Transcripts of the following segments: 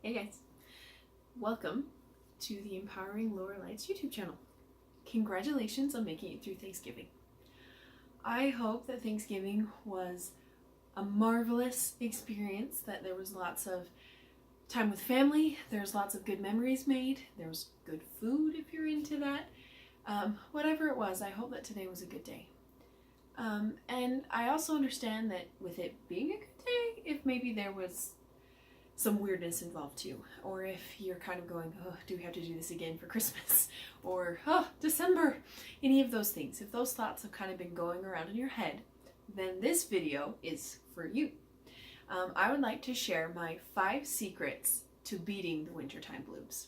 Hey guys, welcome to the Empowering Lower Lights YouTube channel. Congratulations on making it through Thanksgiving. I hope that Thanksgiving was a marvelous experience, that there was lots of time with family, there's lots of good memories made, there was good food if you're into that. Whatever it was, I hope that today was a good day. And I also understand that with it being a good day, if maybe there was some weirdness involved too. Or if you're kind of going, oh, do we have to do this again for Christmas? Or, oh, December. Any of those things. If those thoughts have kind of been going around in your head, then this video is for you. I would like to share my 5 secrets to beating the wintertime blues.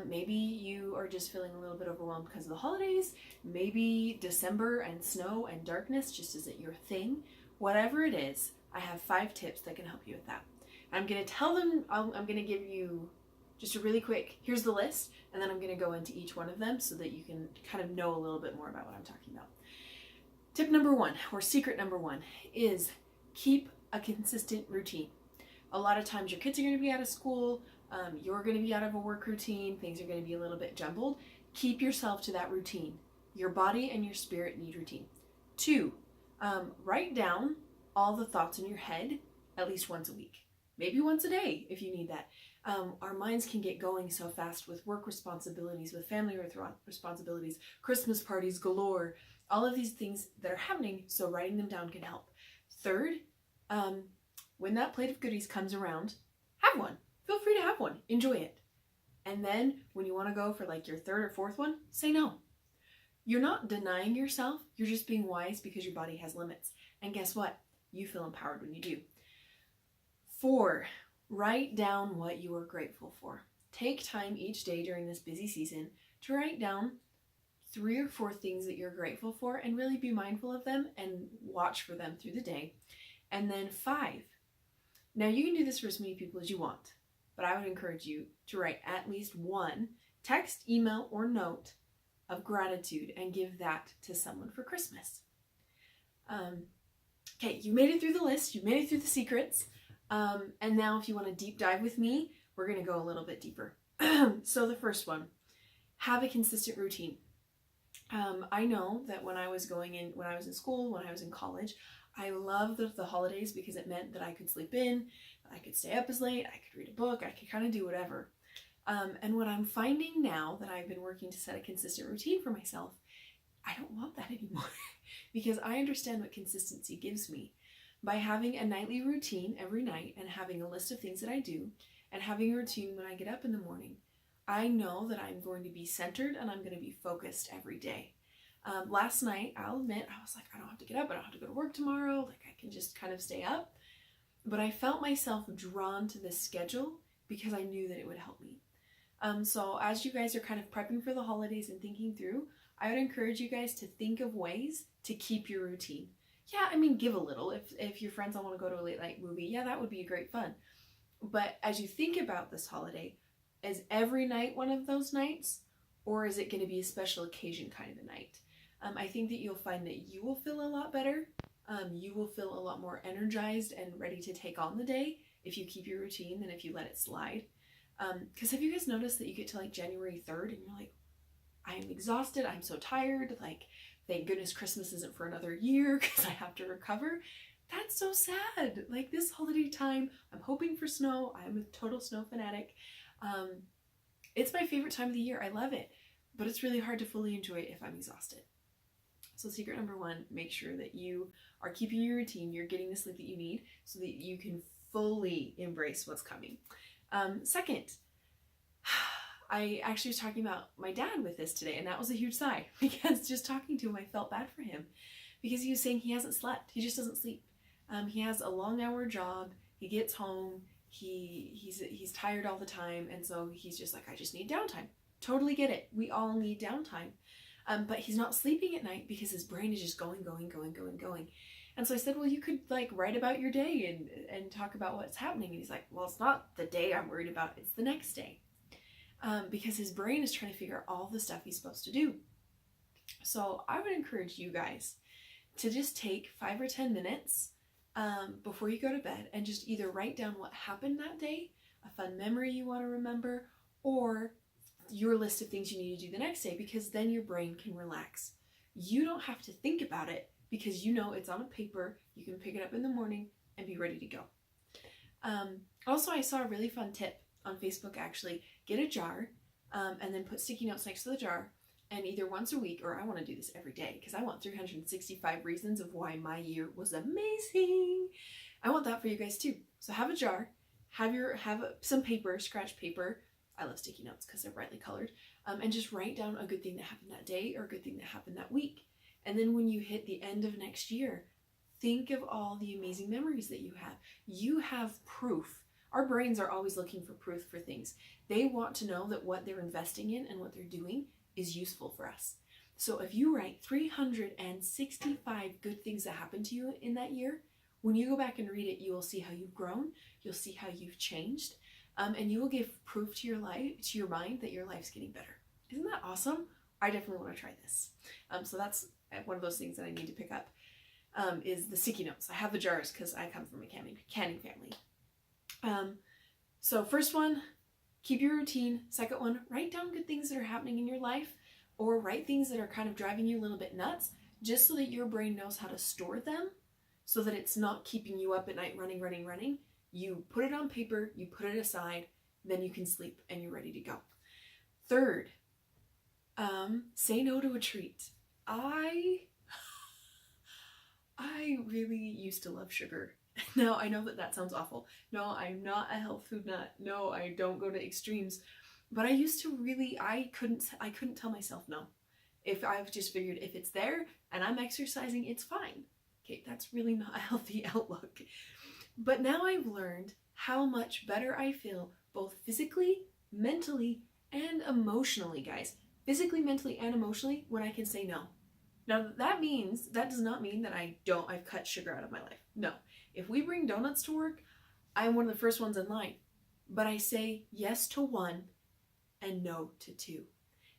Maybe you are just feeling a little bit overwhelmed because of the holidays. Maybe December and snow and darkness just isn't your thing. Whatever it is, I have 5 tips that can help you with that. I'm going to tell them, I'm going to give you just a really quick, here's the list, and then I'm going to go into each one of them so that you can kind of know a little bit more about what I'm talking about. Tip number 1, or secret number 1, is keep a consistent routine. A lot of times your kids are going to be out of school, you're going to be out of a work routine, things are going to be a little bit jumbled. Keep yourself to that routine. Your body and your spirit need routine. 2, write down all the thoughts in your head at least once a week. Maybe once a day if you need that. Our minds can get going so fast with work responsibilities, with family responsibilities, Christmas parties galore, all of these things that are happening, so writing them down can help. 3rd, when that plate of goodies comes around, have one. Feel free to have one. Enjoy it. And then when you want to go for like your 3rd or 4th one, say no. You're not denying yourself, you're just being wise because your body has limits. And guess what? You feel empowered when you do. 4, write down what you are grateful for. Take time each day during this busy season to write down 3 or 4 things that you're grateful for and really be mindful of them and watch for them through the day. And then 5, now you can do this for as many people as you want, but I would encourage you to write at least 1 text, email, or note of gratitude and give that to someone for Christmas. Okay, you made it through the list, you made it through the secrets. And now if you want to deep dive with me, we're going to go a little bit deeper. So the first one, have a consistent routine. I know that when I was in school, when I was in college, I loved the holidays because it meant that I could sleep in, I could stay up as late, I could read a book, I could kind of do whatever. And what I'm finding now that I've been working to set a consistent routine for myself, I don't want that anymore because I understand what consistency gives me. By having a nightly routine every night and having a list of things that I do and having a routine when I get up in the morning, I know that I'm going to be centered and I'm going to be focused every day. Last night, I'll admit, I was like, I don't have to get up, I don't have to go to work tomorrow, like I can just kind of stay up. But I felt myself drawn to this schedule because I knew that it would help me. So as you guys are kind of prepping for the holidays and thinking through, I would encourage you guys to think of ways to keep your routine. Yeah, I mean, give a little. If your friends all want to go to a late night movie, yeah, that would be great fun. But as you think about this holiday, is every night one of those nights, or is it going to be a special occasion kind of a night? I think that you'll find that you will feel a lot better. You will feel a lot more energized and ready to take on the day if you keep your routine than if you let it slide. Because have you guys noticed that you get to like January 3rd and you're like, I am exhausted, I'm so tired, like, thank goodness Christmas isn't for another year because I have to recover. That's so sad. Like this holiday time, I'm hoping for snow. I'm a total snow fanatic. It's my favorite time of the year. I love it, but it's really hard to fully enjoy it if I'm exhausted. So secret number 1, make sure that you are keeping your routine. You're getting the sleep that you need so that you can fully embrace what's coming. Second, I actually was talking about my dad with this today, and that was a huge sigh because just talking to him, I felt bad for him because he was saying he hasn't slept. He just doesn't sleep. He has a long-hour job. He gets home. He's tired all the time, and so he's just like, I just need downtime. Totally get it. We all need downtime. But he's not sleeping at night because his brain is just going. And so I said, well, you could like write about your day and talk about what's happening. And he's like, well, it's not the day I'm worried about. It's the next day. Because his brain is trying to figure out all the stuff he's supposed to do. So I would encourage you guys to just take 5 or 10 minutes before you go to bed and just either write down what happened that day a fun memory you want to remember, or your list of things you need to do the next day, because then your brain can relax. You don't have to think about it because you know it's on a paper. You can pick it up in the morning and be ready to go. Also, I saw a really fun tip on Facebook actually. Get a jar and then put sticky notes next to the jar, and either once a week, or I want to do this every day because I want 365 reasons of why my year was amazing. I want that for you guys too. So have a jar, have some paper, scratch paper. I love sticky notes because they're brightly colored, and just write down a good thing that happened that day or a good thing that happened that week. And then when you hit the end of next year, think of all the amazing memories that you have. You have proof. Our brains are always looking for proof for things. They want to know that what they're investing in and what they're doing is useful for us. So if you write 365 good things that happened to you in that year, when you go back and read it, you will see how you've grown, you'll see how you've changed, and you will give proof to your life, to your mind, that your life's getting better. Isn't that awesome? I definitely want to try this. So that's one of those things that I need to pick up, is the sticky notes. I have the jars because I come from a canning family. So first one, keep your routine. Second one, write down good things that are happening in your life, or write things that are kind of driving you a little bit nuts, just so that your brain knows how to store them, so that it's not keeping you up at night running. You put it on paper, you put it aside, then you can sleep and you're ready to go. Third, say no to a treat. I really used to love sugar. Now, I know that sounds awful. No, I'm not a health food nut. No, I don't go to extremes. But I used to really, I couldn't tell myself no. If I've just figured if it's there and I'm exercising, it's fine. Okay, that's really not a healthy outlook. But now I've learned how much better I feel, both physically, mentally, and emotionally, guys. Physically, mentally, and emotionally, when I can say no. Now, that does not mean that I've cut sugar out of my life. No. If we bring donuts to work, I'm one of the first ones in line. But I say yes to one and no to two.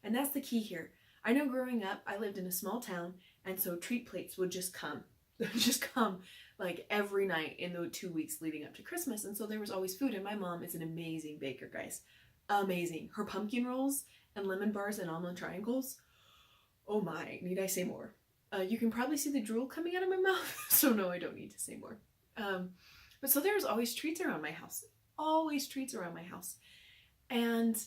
And that's the key here. I know growing up, I lived in a small town, and so treat plates would just come. They would just come like every night in the 2 weeks leading up to Christmas. And so there was always food. And my mom is an amazing baker, guys. Amazing. Her pumpkin rolls and lemon bars and almond triangles. Oh my, need I say more? You can probably see the drool coming out of my mouth. So no, I don't need to say more. But so there was always treats around my house. Always treats around my house. And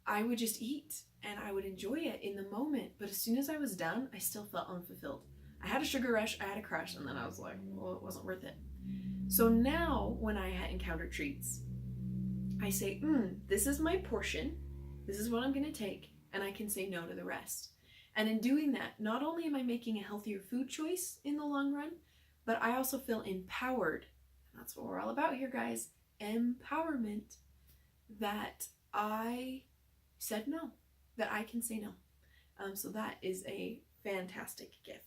I would just eat and I would enjoy it in the moment. But as soon as I was done, I still felt unfulfilled. I had a sugar rush, I had a crash, and then I was like, well, it wasn't worth it. So now when I encounter treats, I say, this is my portion. This is what I'm going to take. And I can say no to the rest. And in doing that, not only am I making a healthier food choice in the long run, but I also feel empowered. And that's what we're all about here, guys. Empowerment. That I said no. That I can say no. So that is a fantastic gift.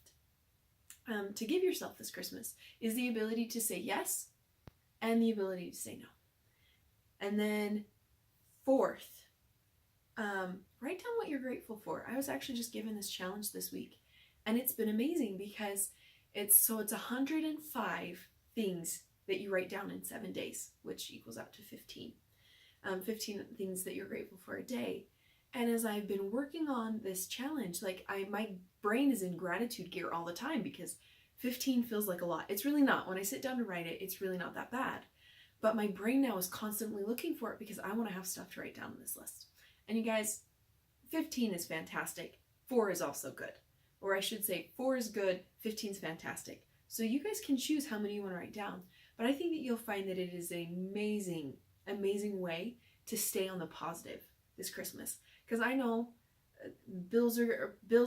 To give yourself this Christmas is the ability to say yes and the ability to say no. And then fourth, write down what you're grateful for. I was actually just given this challenge this week, and it's been amazing because it's 105 things that you write down in 7 days, which equals out to 15. 15 things that you're grateful for a day. And as I've been working on this challenge, my brain is in gratitude gear all the time because 15 feels like a lot. It's really not. When I sit down to write it, it's really not that bad. But my brain now is constantly looking for it because I want to have stuff to write down on this list. And you guys, 15 is fantastic. 4 is also good. Or I should say 4 is good, 15 is fantastic. So you guys can choose how many you want to write down. But I think that you'll find that it is an amazing, amazing way to stay on the positive this Christmas. Because I know bills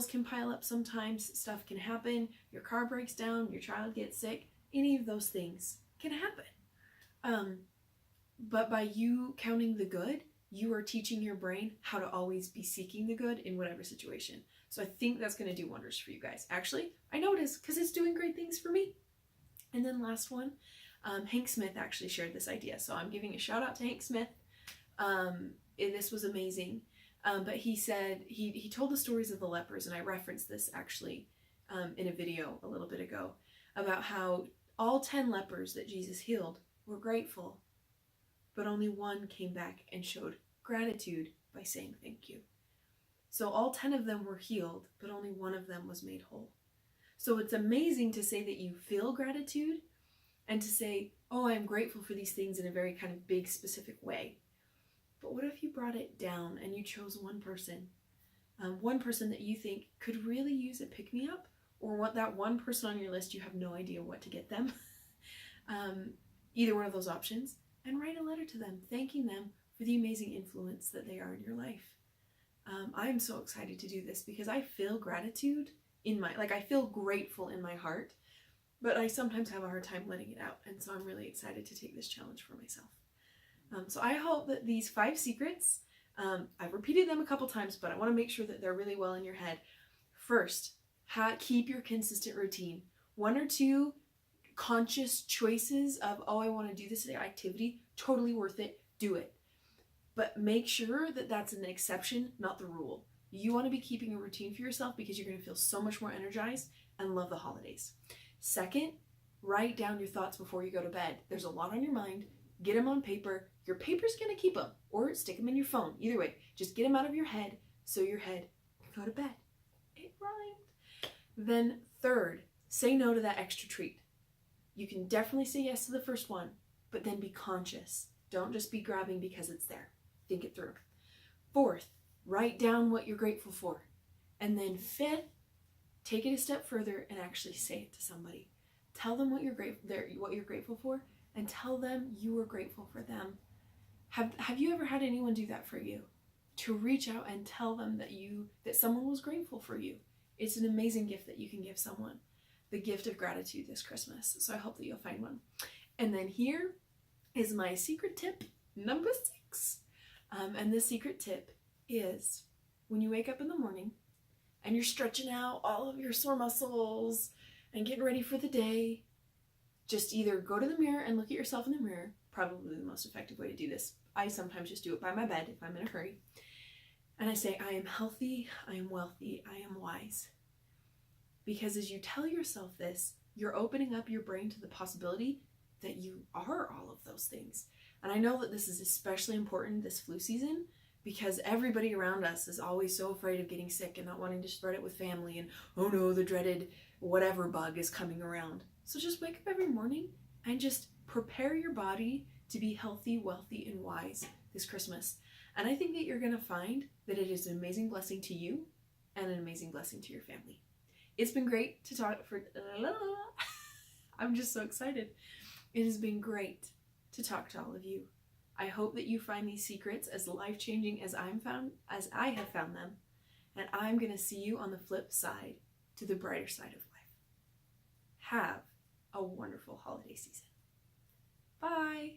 can pile up sometimes, stuff can happen, your car breaks down, your child gets sick, any of those things can happen. But by you counting the good, you are teaching your brain how to always be seeking the good in whatever situation. So I think that's going to do wonders for you guys. Actually, I know it is because it's doing great things for me. And then last one, Hank Smith actually shared this idea. So I'm giving a shout out to Hank Smith. This was amazing. But he said, he told the stories of the lepers, and I referenced this actually in a video a little bit ago, about how all 10 lepers that Jesus healed were grateful but only one came back and showed gratitude by saying thank you. So all 10 of them were healed, but only one of them was made whole. So it's amazing to say that you feel gratitude and to say, oh, I'm grateful for these things in a very kind of big, specific way. But what if you brought it down and you chose one person that you think could really use a pick-me-up, or what that one person on your list you have no idea what to get them, either one of those options, and write a letter to them thanking them for the amazing influence that they are in your life. I'm so excited to do this because I feel gratitude I feel grateful in my heart, but I sometimes have a hard time letting it out, and so I'm really excited to take this challenge for myself. So I hope that these 5 secrets, I've repeated them a couple times, but I want to make sure that they're really well in your head. First, keep your consistent routine. 1 or 2 conscious choices of, oh, I want to do this activity, totally worth it, do it. But make sure that that's an exception, not the rule. You want to be keeping a routine for yourself because you're going to feel so much more energized and love the holidays. Second, write down your thoughts before you go to bed. There's a lot on your mind. Get them on paper. Your paper's going to keep them, or stick them in your phone. Either way, just get them out of your head so your head can go to bed. It rhymed. Then third, say no to that extra treat. You can definitely say yes to the first one, but then be conscious. Don't just be grabbing because it's there. Think it through. Fourth, write down what you're grateful for. And then fifth, take it a step further and actually say it to somebody. Tell them what you're grateful for, and tell them you are grateful for them. Have you ever had anyone do that for you? To reach out and tell them that someone was grateful for you. It's an amazing gift that you can give someone. The gift of gratitude this Christmas. So I hope that you'll find one. And then here is my secret tip number 6. And the secret tip is when you wake up in the morning and you're stretching out all of your sore muscles and getting ready for the day, just either go to the mirror and look at yourself in the mirror, probably the most effective way to do this. I sometimes just do it by my bed if I'm in a hurry. And I say, I am healthy, I am wealthy, I am wise. Because as you tell yourself this, you're opening up your brain to the possibility that you are all of those things. And I know that this is especially important this flu season because everybody around us is always so afraid of getting sick and not wanting to spread it with family, and oh no, the dreaded whatever bug is coming around. So just wake up every morning and just prepare your body to be healthy, wealthy, and wise this Christmas. And I think that you're going to find that it is an amazing blessing to you and an amazing blessing to your family. It's been great to talk I'm just so excited. It has been great to talk to all of you. I hope that you find these secrets as life-changing as I have found them. And I'm going to see you on the flip side, to the brighter side of life. Have a wonderful holiday season. Bye.